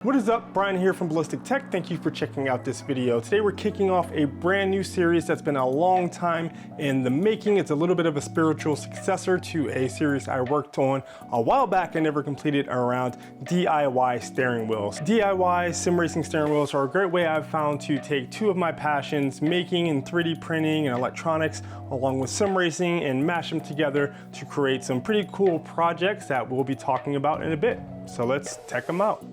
What is up? Brian here from Ballistic Tech. Thank you for checking out this video. Today we're kicking off a brand new series that's been a long time in the making. It's a little bit of a spiritual successor to a series I worked on a while back and never completed around DIY steering wheels. DIY sim racing steering wheels are a great way I've found to take two of my passions, making and 3D printing and electronics, along with sim racing, and mash them together to create some pretty cool projects that we'll be talking about in a bit. So let's check them out.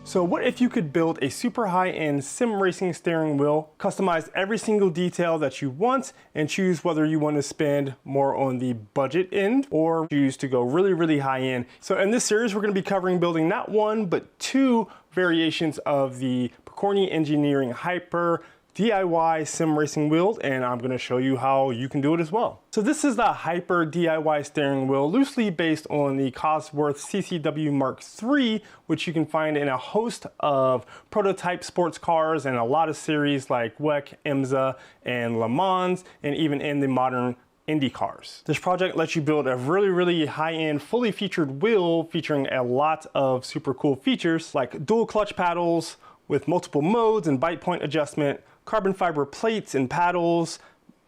So what if you could build a super high-end sim racing steering wheel, customize every single detail that you want, and choose whether you want to spend more on the budget end or choose to go really high-end. So in this series, we're going to be covering building not one, but two variations of the Pokornyi Engineering HYP-R DIY sim racing wheel, and I'm going to show you how you can do it as well. So this is the HYP-R DIY steering wheel, loosely based on the Cosworth CCW Mark III, which you can find in a host of prototype sports cars and a lot of series like WEC, IMSA, and Le Mans, and even in the modern Indy cars. This project lets you build a really high-end, fully featured wheel featuring a lot of super cool features like dual clutch paddles with multiple modes and bite point adjustment, carbon fiber plates and paddles,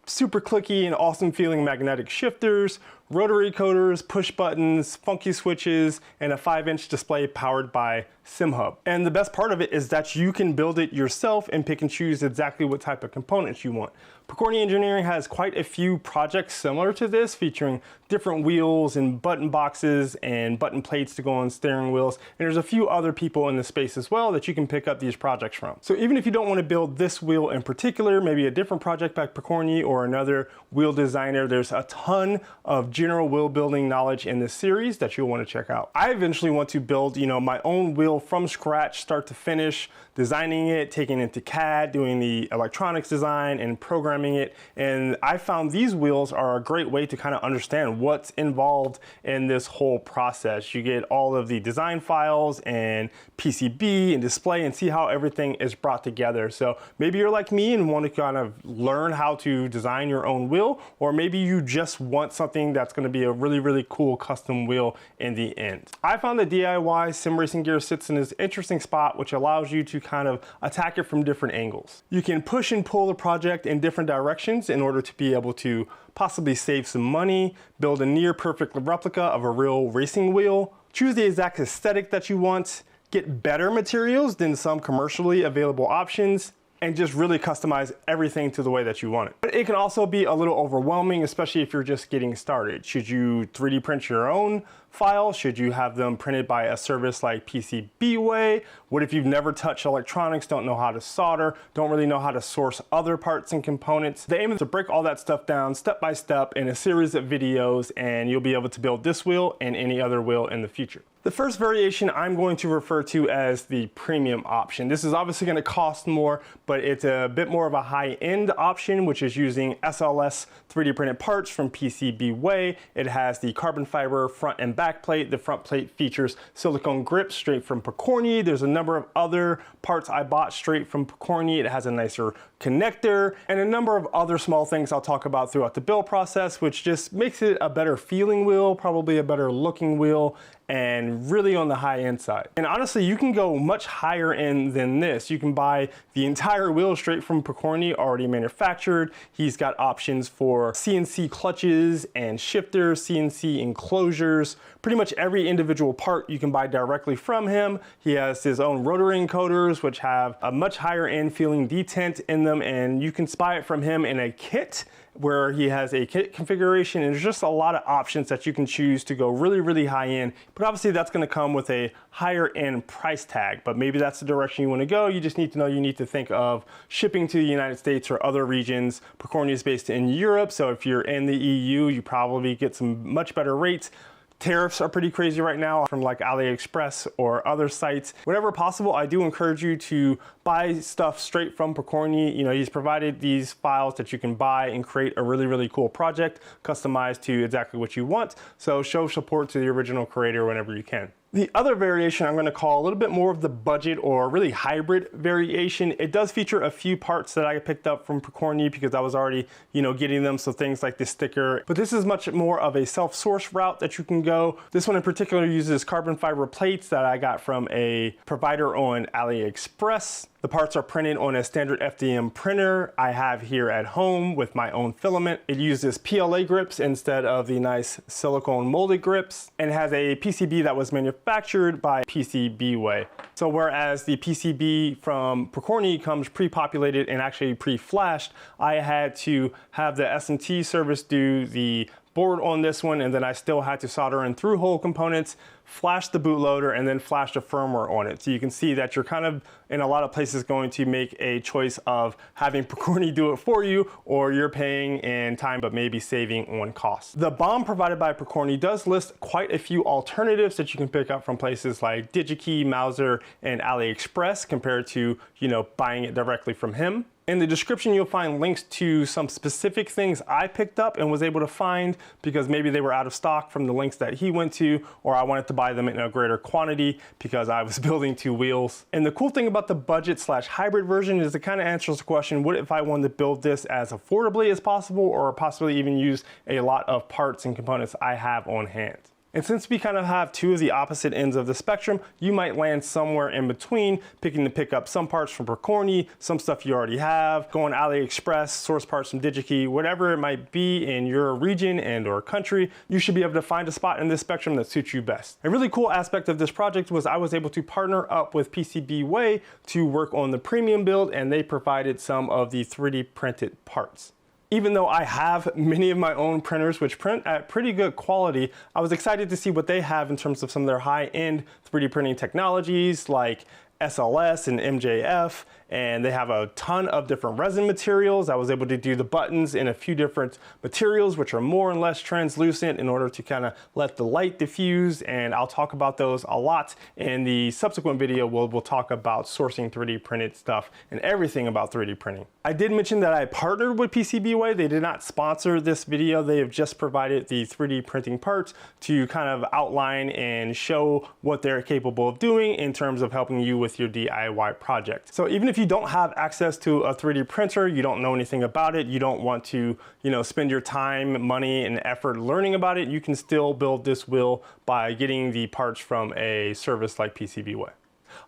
super clicky and awesome feeling magnetic shifters, rotary coders, push buttons, funky switches, and a 5-inch display powered by SimHub. And the best part of it is that you can build it yourself and pick and choose exactly what type of components you want. Pokornyi Engineering has quite a few projects similar to this, featuring different wheels and button boxes and button plates to go on steering wheels. And there's a few other people in the space as well that you can pick up these projects from. So even if you don't want to build this wheel in particular, maybe a different project by Pokornyi or another wheel designer, there's a ton of general wheel building knowledge in this series that you'll want to check out. I eventually want to build, my own wheel from scratch, start to finish, designing it, taking it to CAD, doing the electronics design and programming it. And I found these wheels are a great way to kind of understand what's involved in this whole process. You get all of the design files and PCB and display and see how everything is brought together. So maybe you're like me and want to kind of learn how to design your own wheel, or maybe you just want something that's going to be a really cool custom wheel in the end. I found the DIY sim racing gear sits in this interesting spot, which allows you to kind of attack it from different angles. You can push and pull the project in different directions in order to be able to possibly save some money, build a near perfect replica of a real racing wheel, choose the exact aesthetic that you want, get better materials than some commercially available options, and just really customize everything to the way that you want it. But it can also be a little overwhelming, especially if you're just getting started. Should you 3D print your own files? Should you have them printed by a service like PCBWay? What if you've never touched electronics, don't know how to solder, don't really know how to source other parts and components? The aim is to break all that stuff down step by step in a series of videos, and you'll be able to build this wheel and any other wheel in the future. The first variation I'm going to refer to as the premium option. This is obviously going to cost more, but it's a bit more of a high-end option, which is using SLS 3D printed parts from PCBWay. It has the carbon fiber front and back plate. The front plate features silicone grips straight from Pokornyi. There's a number of other parts I bought straight from Pokornyi. It has a nicer connector and a number of other small things I'll talk about throughout the build process, which just makes it a better feeling wheel, probably a better looking wheel, and really on the high end side. And honestly, you can go much higher end than this. You can buy the entire wheel straight from Pokornyi, already manufactured. He's got options for CNC clutches and shifters, CNC enclosures, pretty much every individual part you can buy directly from him. He has his own rotary encoders, which have a much higher end feeling detent in them, and you can buy it from him in a kit where he has a kit configuration, and there's just a lot of options that you can choose to go really, really high end. But obviously that's gonna come with a higher end price tag, but maybe that's the direction you wanna go. You just need to know you need to think of shipping to the United States or other regions. Pokornyi is based in Europe, so if you're in the EU, you probably get some much better rates. Tariffs are pretty crazy right now from like AliExpress or other sites. Whenever possible, I do encourage you to buy stuff straight from Pokornyi. You know, he's provided these files that you can buy and create a really, really cool project customized to exactly what you want. So show support to the original creator whenever you can. The other variation I'm going to call a little bit more of the budget or really hybrid variation. It does feature a few parts that I picked up from Pokornyi because I was already, getting them. So things like the sticker, but this is much more of a self-source route that you can go. This one in particular uses carbon fiber plates that I got from a provider on AliExpress. The parts are printed on a standard FDM printer I have here at home with my own filament. It uses PLA grips instead of the nice silicone molded grips, and has a PCB that was manufactured by PCBWay. So whereas the PCB from Pokornyi comes pre-populated and actually pre-flashed, I had to have the S&T service do the board on this one, and then I still had to solder in through hole components, flash the bootloader, and then flash the firmware on it. So you can see that you're kind of in a lot of places going to make a choice of having Pokornyi do it for you, or you're paying in time but maybe saving on cost. The BOM provided by Pokornyi does list quite a few alternatives that you can pick up from places like DigiKey, Mouser, and AliExpress compared to, buying it directly from him. In the description, you'll find links to some specific things I picked up and was able to find because maybe they were out of stock from the links that he went to, or I wanted to buy them in a greater quantity because I was building 2 wheels. And the cool thing about the budget/hybrid version is it kind of answers the question, what if I wanted to build this as affordably as possible, or possibly even use a lot of parts and components I have on hand? And since we kind of have 2 of the opposite ends of the spectrum, you might land somewhere in between, picking to pick up some parts from Pokornyi, some stuff you already have, going AliExpress, source parts from DigiKey, whatever it might be in your region and or country, you should be able to find a spot in this spectrum that suits you best. A really cool aspect of this project was I was able to partner up with PCBWay to work on the premium build, and they provided some of the 3D printed parts. Even though I have many of my own printers which print at pretty good quality, I was excited to see what they have in terms of some of their high-end 3D printing technologies like SLS and MJF, and they have a ton of different resin materials. I was able to do the buttons in a few different materials which are more and less translucent in order to kind of let the light diffuse, and I'll talk about those a lot in the subsequent video. We'll talk about sourcing 3D printed stuff and everything about 3D printing. I did mention that I partnered with PCBWay. They did not sponsor this video. They have just provided the 3D printing parts to kind of outline and show what they're capable of doing in terms of helping you with your DIY project. So even if you don't have access to a 3D printer, you don't know anything about it, you don't want to, spend your time, money, and effort learning about it, you can still build this wheel by getting the parts from a service like PCBWay.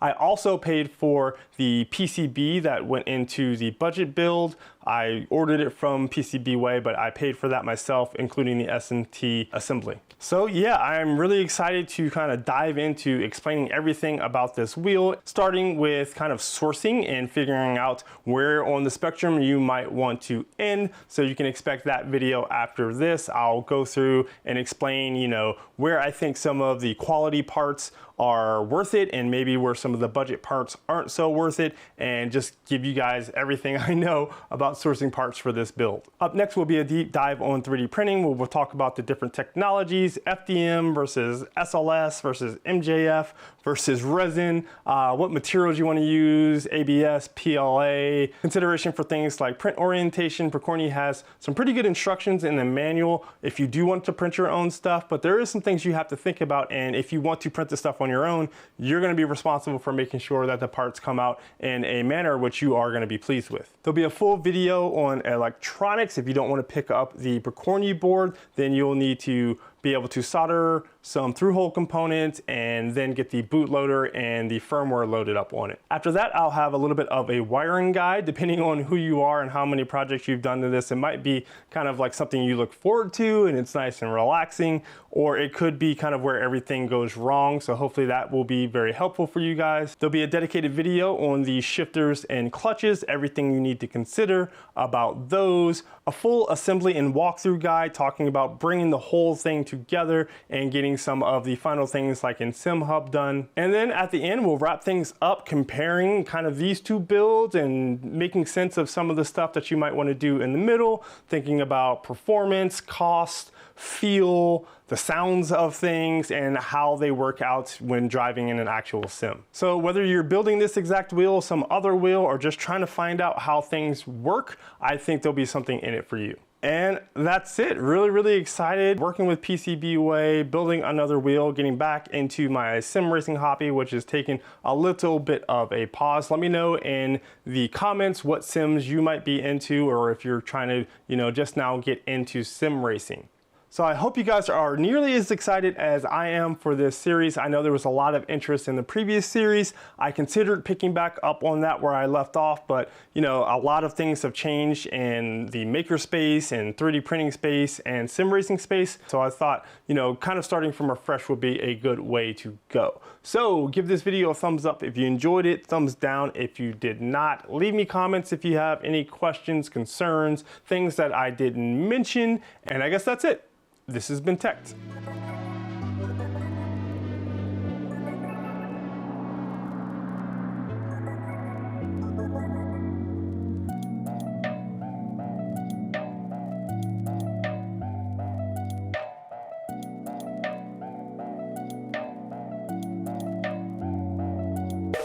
I also paid for the PCB that went into the budget build. I ordered it from PCBWay, but I paid for that myself, including the SMT assembly. So yeah, I'm really excited to kind of dive into explaining everything about this wheel, starting with kind of sourcing and figuring out where on the spectrum you might want to end. So you can expect that video after this. I'll go through and explain, you know, where I think some of the quality parts are worth it and maybe where some of the budget parts aren't so worth it, and just give you guys everything I know about sourcing parts for this build. Up next will be a deep dive on 3D printing, where we'll talk about the different technologies, FDM versus SLS versus MJF versus resin, what materials you want to use, ABS, PLA, consideration for things like print orientation. Pokornyi has some pretty good instructions in the manual if you do want to print your own stuff, but there is some things you have to think about, and if you want to print the stuff on your own, you're going to be responsible for making sure that the parts come out in a manner which you are going to be pleased with. There'll be a full video on electronics. If you don't want to pick up the Pokornyi board, then you'll need to be able to solder some through-hole components and then get the bootloader and the firmware loaded up on it. After that, I'll have a little bit of a wiring guide. Depending on who you are and how many projects you've done to this, it might be kind of like something you look forward to and it's nice and relaxing, or it could be kind of where everything goes wrong. So hopefully that will be very helpful for you guys. There'll be a dedicated video on the shifters and clutches, everything you need to consider about those, a full assembly and walkthrough guide talking about bringing the whole thing together and getting some of the final things like in SimHub done. And then at the end, we'll wrap things up comparing kind of these two builds and making sense of some of the stuff that you might want to do in the middle, thinking about performance, cost, feel, the sounds of things, and how they work out when driving in an actual sim. So whether you're building this exact wheel, some other wheel, or just trying to find out how things work, I think there'll be something in it for you. And that's it. Really excited working with PCBWay, building another wheel, getting back into my sim racing hobby, which has taken a little bit of a pause. Let me know in the comments what sims you might be into, or if you're trying to, you know, just now get into sim racing. So I hope you guys are nearly as excited as I am for this series. I know there was a lot of interest in the previous series. I considered picking back up on that where I left off, but you know, a lot of things have changed in the maker space and 3D printing space and sim racing space. So I thought, you know, kind of starting from afresh would be a good way to go. So give this video a thumbs up if you enjoyed it, thumbs down if you did not. Leave me comments if you have any questions, concerns, things that I didn't mention, and I guess that's it. This has been Teched.